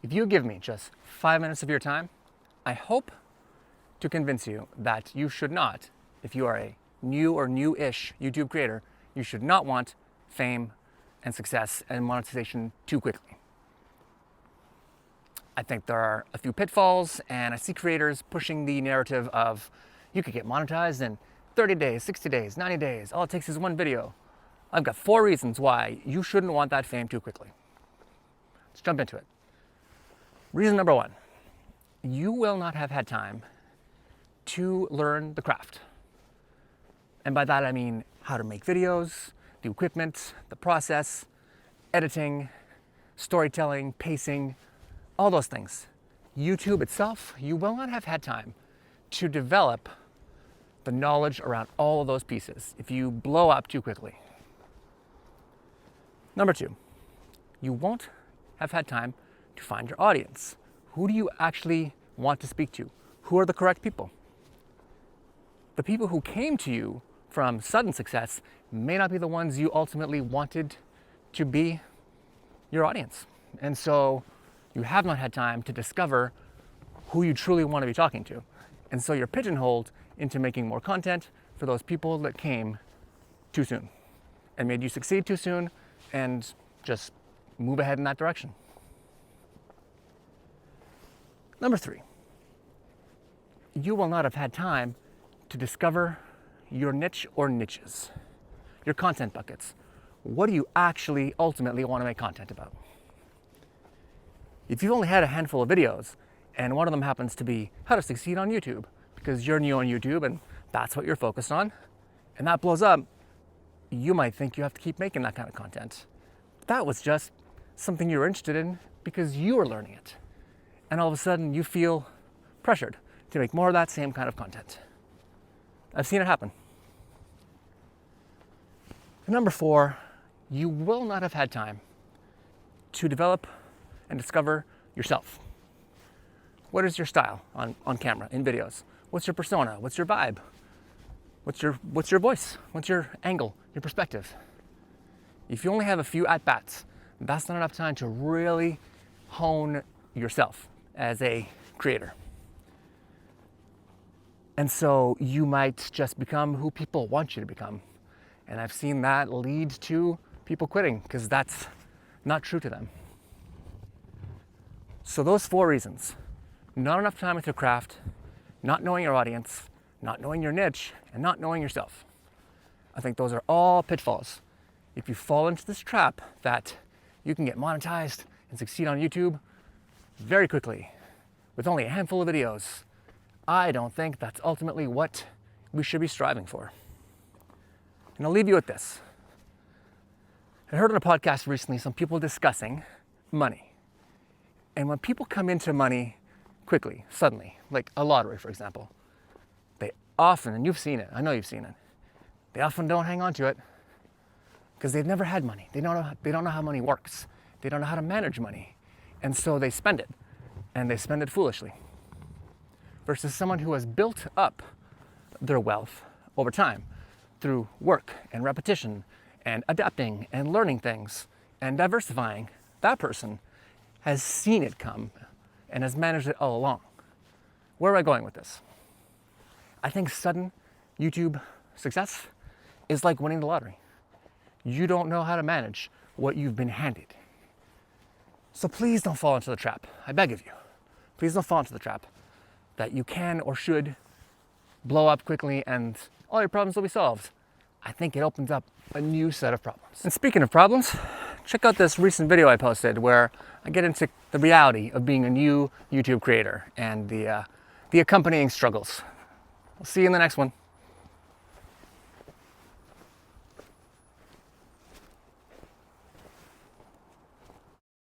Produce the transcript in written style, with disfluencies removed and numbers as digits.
If you give me just 5 minutes of your time, I hope to convince you that you should not, if you are a new or new-ish YouTube creator, you should not want fame and success and monetization too quickly. I think there are a few pitfalls, and I see creators pushing the narrative of you could get monetized in 30 days, 60 days, 90 days. All it takes is one video. I've got 4 reasons why you shouldn't want that fame too quickly. Let's jump into it. Reason number 1, you will not have had time to learn the craft. And by that I mean how to make videos, the equipment, the process, editing, storytelling, pacing, all those things. YouTube itself, you will not have had time to develop the knowledge around all of those pieces if you blow up too quickly. Number 2, you won't have had time to find your audience. Who do you actually want to speak to? Who are the correct people? The people who came to you from sudden success may not be the ones you ultimately wanted to be your audience. And so you have not had time to discover who you truly want to be talking to. And so you're pigeonholed into making more content for those people that came too soon and made you succeed too soon and just move ahead in that direction. Number 3, you will not have had time to discover your niche or niches, your content buckets. What do you actually ultimately want to make content about? If you've only had a handful of videos and one of them happens to be how to succeed on YouTube because you're new on YouTube and that's what you're focused on, and that blows up, you might think you have to keep making that kind of content. That was just something you were interested in because you were learning it. And all of a sudden you feel pressured to make more of that same kind of content. I've seen it happen. And number 4, you will not have had time to develop and discover yourself. What is your style on camera, in videos? What's your persona? What's your vibe? What's your voice? What's your angle, your perspective? If you only have a few at-bats, that's not enough time to really hone yourself as a creator. And so you might just become who people want you to become. And I've seen that lead to people quitting because that's not true to them. So those 4 reasons, not enough time with your craft, not knowing your audience, not knowing your niche, and not knowing yourself. I think those are all pitfalls. If you fall into this trap that you can get monetized and succeed on YouTube very quickly with only a handful of videos, I don't think that's ultimately what we should be striving for. And I'll leave you with this. I heard on a podcast recently some people discussing money. And when people come into money quickly, suddenly, like a lottery, for example, they often, and you've seen it, I know you've seen it, they often don't hang on to it because they've never had money. They don't know how money works. They don't know how to manage money. And so they spend it, and they spend it foolishly. Versus someone who has built up their wealth over time through work and repetition and adapting and learning things and diversifying. That person has seen it come and has managed it all along. Where am I going with this? I think sudden YouTube success is like winning the lottery. You don't know how to manage what you've been handed. So please don't fall into the trap. I beg of you. Please don't fall into the trap that you can or should blow up quickly and all your problems will be solved. I think it opens up a new set of problems. And speaking of problems, check out this recent video I posted where I get into the reality of being a new YouTube creator and the accompanying struggles. I'll see you in the next one.